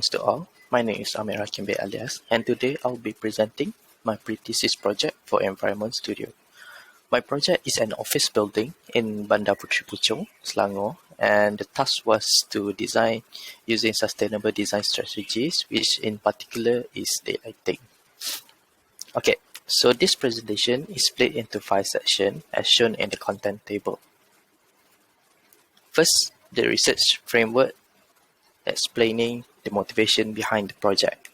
To all, my name is Hakeem Alias, and today I'll be presenting my pre-thesis project for Environment Studio. My project is an office building in Bandar Puteri Puchong, Selangor, and the task was to design using sustainable design strategies, which in particular is daylighting. Okay, so this presentation is split into 5 sections as shown in the content table. First, the research framework explaining the motivation behind the project.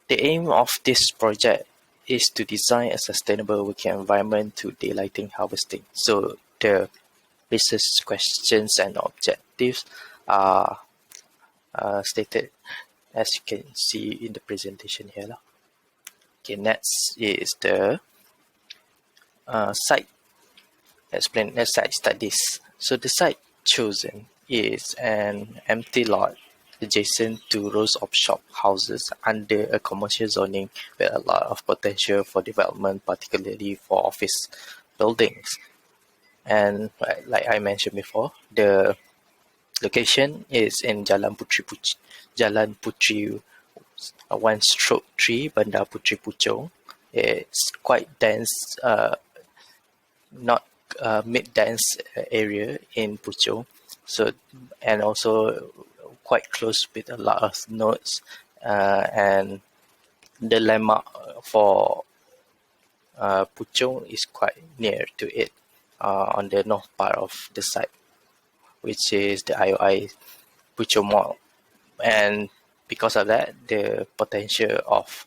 The aim of this project is to design a sustainable working environment to daylighting harvesting. So the research questions and objectives are stated as you can see in the presentation here. Okay, next is the site site studies. So the site chosen is an empty lot adjacent to rows of shop houses under a commercial zoning with a lot of potential for development, particularly for office buildings. And like I mentioned before, the location is in Jalan Puteri 1/3, Bandar Puteri Puchong. It's quite dense, not mid-dense area in Puchong. So, and also quite close with a lot of nodes, and the landmark for Puchong is quite near to it on the north part of the site, which is the IOI Puchong Mall. And because of that, the potential of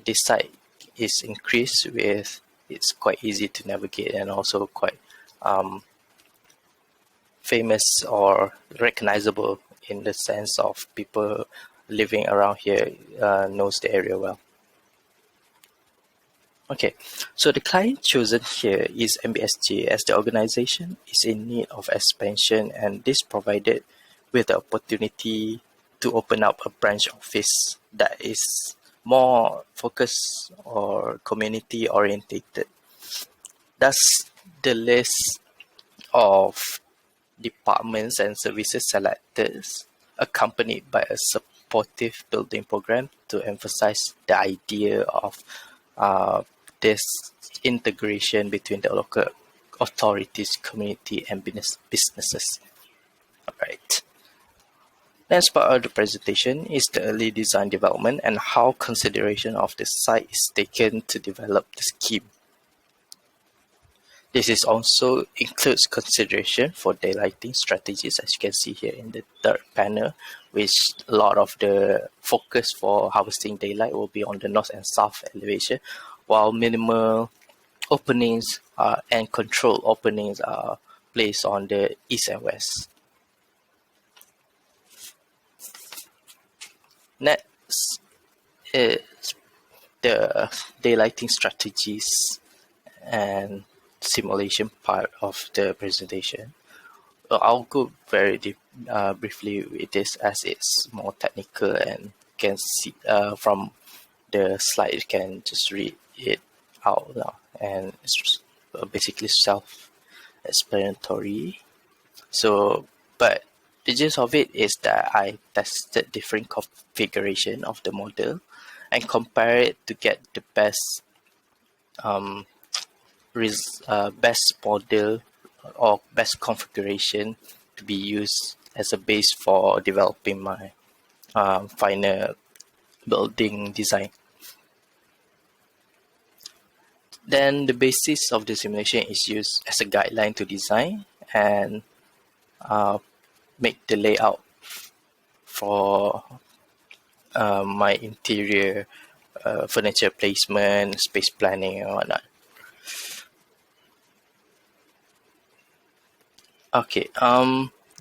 this site is increased with it's quite easy to navigate and also quite famous or recognizable in the sense of people living around here knows the area well. Okay, so the client chosen here is MBSG as the organization is in need of expansion, and this provided with the opportunity to open up a branch office that is more focused or community orientated. Thus, the list of departments and services selected, accompanied by a supportive building program to emphasize the idea of this integration between the local authorities, community, and businesses. All right. Next part of the presentation is the early design development and how consideration of the site is taken to develop the scheme. This is also includes consideration for daylighting strategies, as you can see here in the third panel, which a lot of the focus for harvesting daylight will be on the north and south elevation, while minimal openings and controlled openings are placed on the east and west. Next is the daylighting strategies and simulation part of the presentation. I'll go very briefly with this as it's more technical and can see from the slide you can just read it out now, and it's basically self-explanatory. So, but the gist of it is that I tested different configuration of the model and compare it to get the best best model or best configuration to be used as a base for developing my final building design. Then the basis of the simulation is used as a guideline to design and make the layout for my interior furniture placement, space planning, and whatnot. Okay,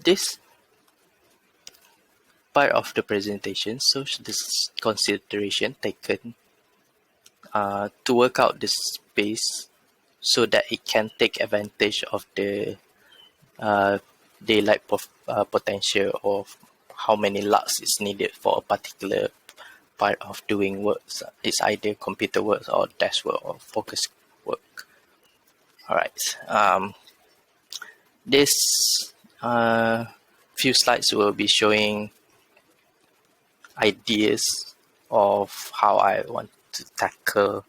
this part of the presentation shows this consideration taken to work out the space so that it can take advantage of the daylight potential of how many lux is needed for a particular part of doing works. It's either computer work or desk work or focus work. All right. This few slides will be showing ideas of how I want to tackle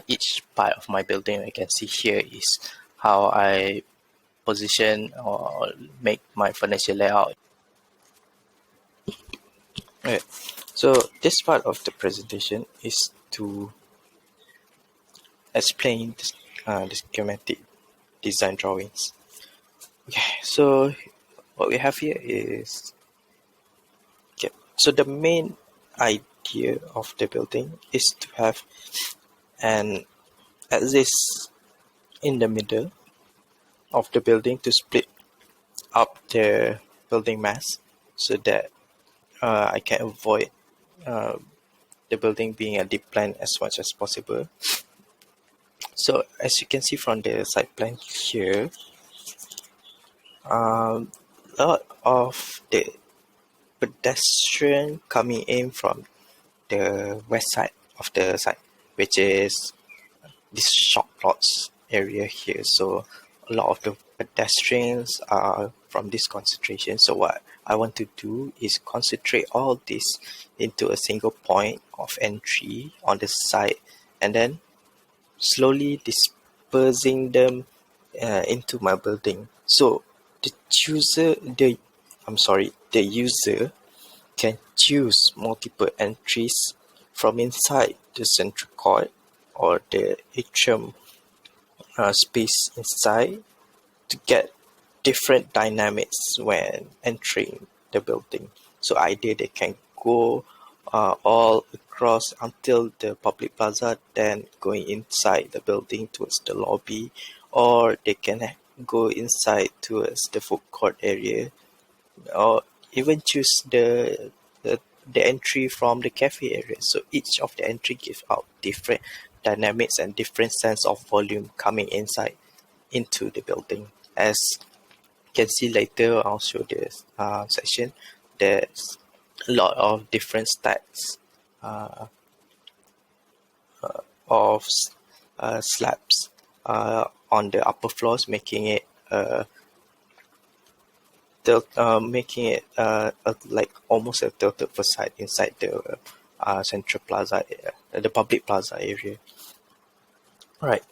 each part of my building. You can see here is how I position or make my furniture layout. Okay. So this part of the presentation is to explain the schematic design drawings. Okay, so what we have here is, okay, so the main idea of the building is to have an axis in the middle of the building to split up the building mass so that I can avoid uh, the building being a deep plan as much as possible. So as you can see from the side plan here, a lot of the pedestrian coming in from the west side of the site, which is this shop plots area here. So a lot of the pedestrians are from this concentration. So what I want to do is concentrate all this into a single point of entry on the side, and then slowly dispersing them into my building. So the the user can choose multiple entries from inside the central court or the atrium space inside to get different dynamics when entering the building. So either they can go all across until the public plaza, then going inside the building towards the lobby, or they can go inside towards the food court area, or even choose the entry from the cafe area. So each of the entry give out different dynamics and different sense of volume coming inside into the building. As you can see later, I'll show this section. There's a lot of different stacks of slabs on the upper floors, making it like almost a tilted facade inside the central plaza, the public plaza area. All right.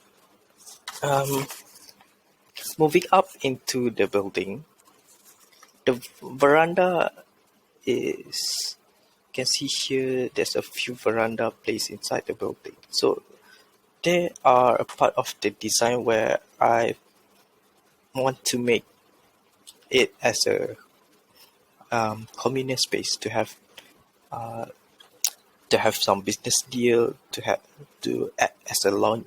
Moving up into the building, the veranda is, you can see here, there's a few veranda placed inside the building. So they are a part of the design where I want to make it as a communal space to have some business deal, to act as a launch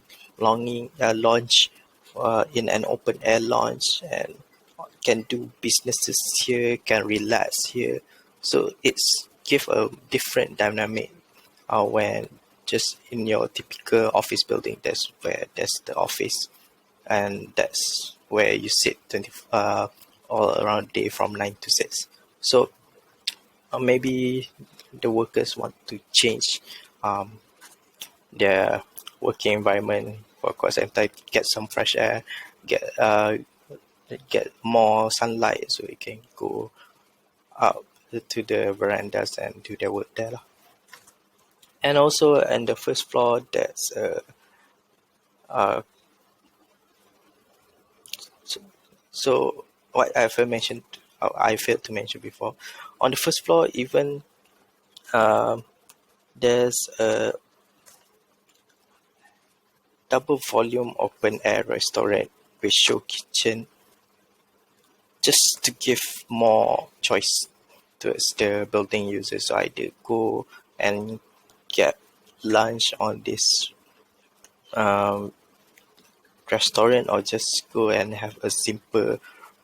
in an open air launch, and can do businesses here, can relax here. So it's give a different dynamic when just in your typical office building, that's the office, and that's where you sit all around day from 9 to 6. So maybe the workers want to change their working environment for quite some time, get some fresh air, get more sunlight, so they can go out to the verandas and do their work there. And also on the first floor, there's so what I failed to mention before. On the first floor, even there's a double volume open air restaurant with show kitchen, just to give more choice towards the building users. So either go and get lunch on this restaurant, or just go and have a simple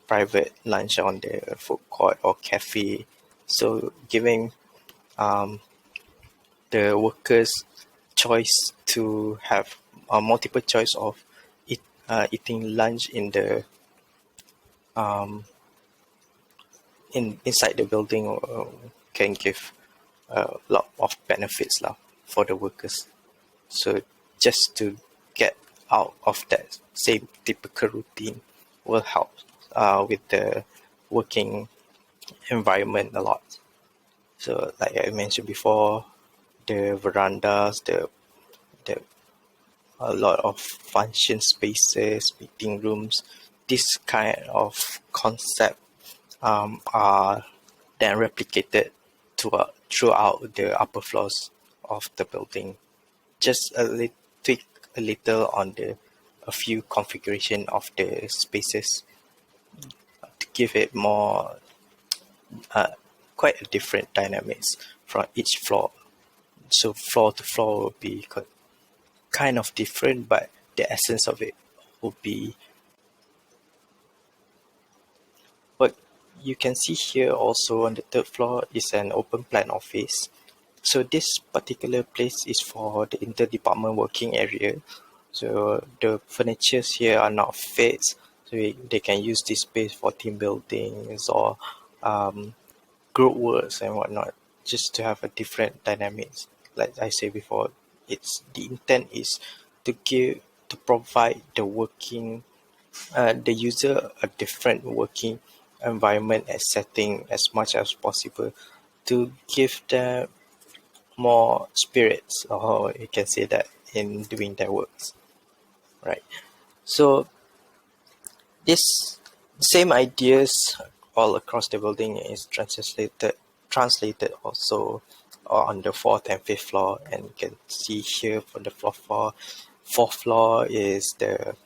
private lunch on the food court or cafe. So giving the workers choice to have a multiple choice of eating lunch in the inside the building can give a lot of benefits for the workers. So just to get out of that same typical routine will help with the working environment a lot. So like I mentioned before, the verandas, the a lot of function spaces, meeting rooms, this kind of concept are then replicated throughout the upper floors of the building. Just tweak a little on a few configuration of the spaces to give it more quite a different dynamics from each floor. So floor to floor will be kind of different, but the essence of it will be what you can see here. Also on the third floor is an open plan office. So this particular place is for the inter-department working area. So the furnitures here are not fixed, so they can use this space for team buildings or group works and whatnot, just to have a different dynamics. Like I said before, it's the intent is to provide the user a different working environment and setting as much as possible to give them more spirits, or you can say that, in doing their works, right? So this same ideas all across the building is translated also on the fourth and fifth floor, and you can see here for the fourth floor is the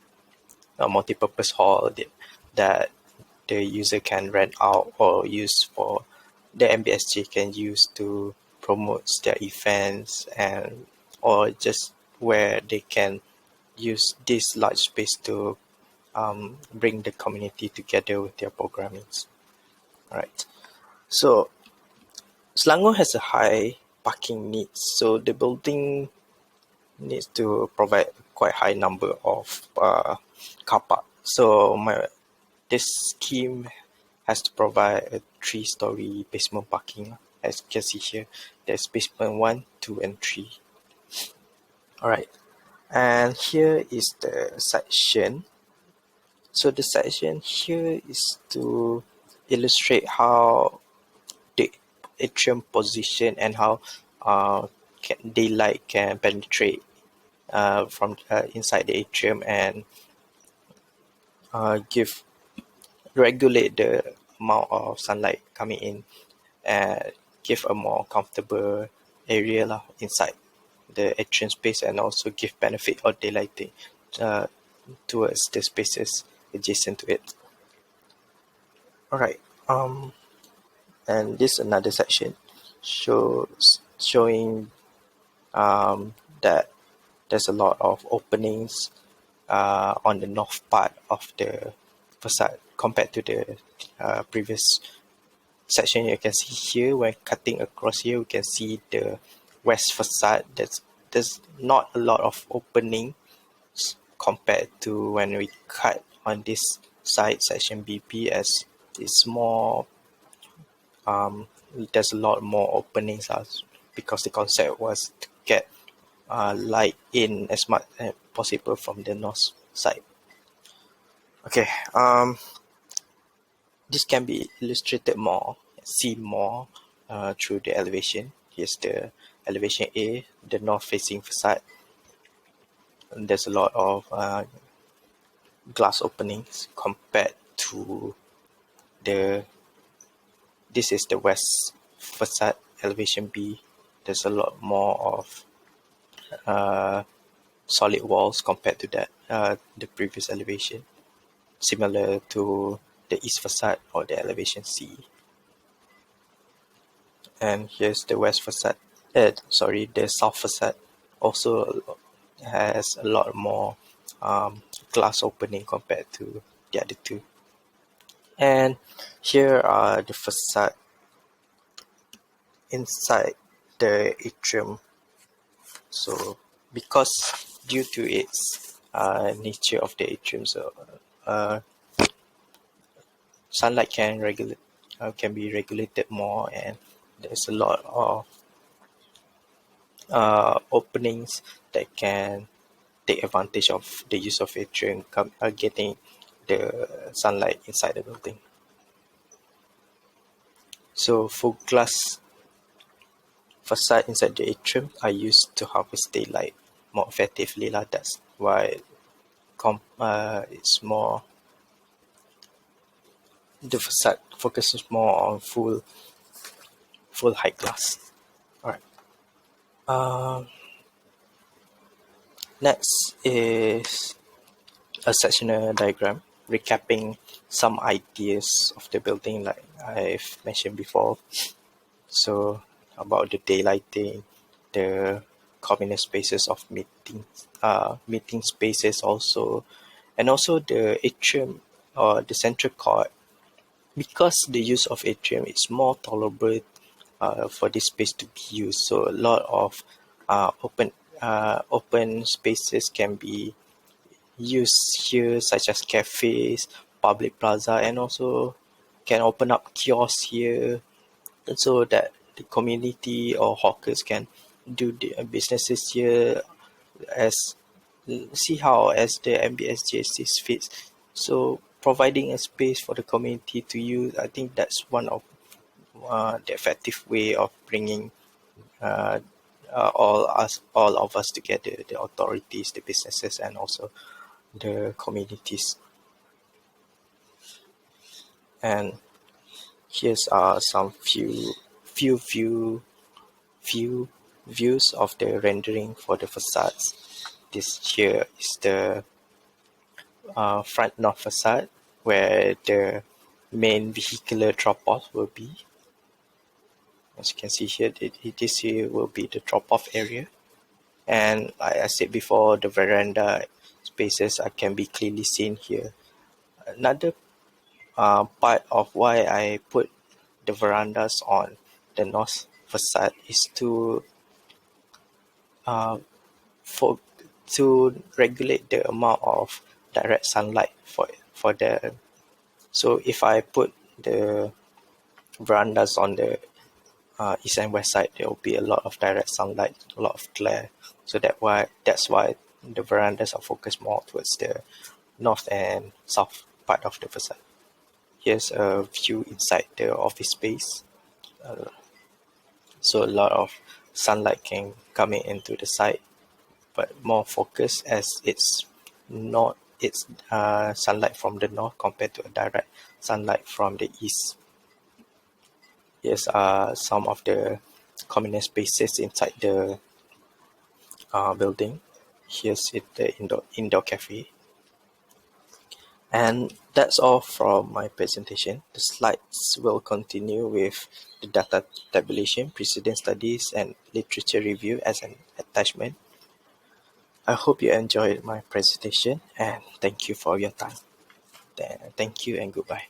multi-purpose hall that the user can rent out or use for the MBSG can use to promote their events, and or just where they can use this large space to bring the community together with their programmings. Right. So Selangor has a high parking needs, so the building needs to provide quite high number of car park. So this scheme has to provide a 3-story basement parking. As you can see here, there's basement 1, 2, and 3. Alright, and here is the section. So the section here is to illustrate how the atrium position and how daylight can penetrate from inside the atrium and give regulate the amount of sunlight coming in and give a more comfortable area inside the atrium space, and also give benefit or daylighting towards the spaces adjacent to it. Alright, and this is another section showing that there's a lot of openings on the north part of the facade compared to the previous section. You can see here, when cutting across here, we can see the west facade. There's not a lot of opening compared to when we cut on this side, section BP, as it's more there's a lot more openings because the concept was to get light in as much as possible from the north side. Okay, this can be illustrated more, seen more through the elevation. Here's the elevation A, the north facing facade. And there's a lot of glass openings compared to this is the west facade, elevation B. There's a lot more of solid walls compared to that the previous elevation, similar to the east facade or the elevation C. And here's the west facade. The south facade also has a lot more glass opening compared to the other two. And here are the facade inside the atrium. So because due to its nature of the atrium, so sunlight can be regulated more, and there's a lot of openings that can take advantage of the use of atrium, getting the sunlight inside the building. So for glass facade inside the atrium are used to harvest daylight more effectively. That's why it's more, the facade focuses more on full height glass. All right. Next is a sectional diagram recapping some ideas of the building, like I've mentioned before. So about the daylighting, the communal spaces of meeting spaces also, and also the atrium or the central court, because the use of atrium is more tolerable for this space to be used. So a lot of open spaces can be used here, such as cafes, public plaza, and also can open up kiosks here, so that the community or hawkers can do their businesses here as see how as the MBSG sees fit. So providing a space for the community to use, I think that's one of the effective way of bringing uh, all of us together, the authorities, the businesses, and also the communities. And here's some few views of the rendering for the facades. This here is the front north facade, where the main vehicular drop-off will be. As you can see here, this here will be the drop-off area. And like I said before, the veranda spaces can be clearly seen here. Another part of why I put the verandas on the north facade is for to regulate the amount of direct sunlight for the. So if I put the verandas on the east and west side, there will be a lot of direct sunlight, a lot of glare. So that's why the verandas are focused more towards the north and south part of the facade. Here's a view inside the office space. So a lot of sunlight can come into the site, but more focused as it's not it's sunlight from the north compared to a direct sunlight from the east. Here's some of the communal spaces inside the building. Here's the indoor cafe. And that's all from my presentation. The slides will continue with the data tabulation, precedent studies, and literature review as an attachment. I hope you enjoyed my presentation, and thank you for your time. Thank you and goodbye.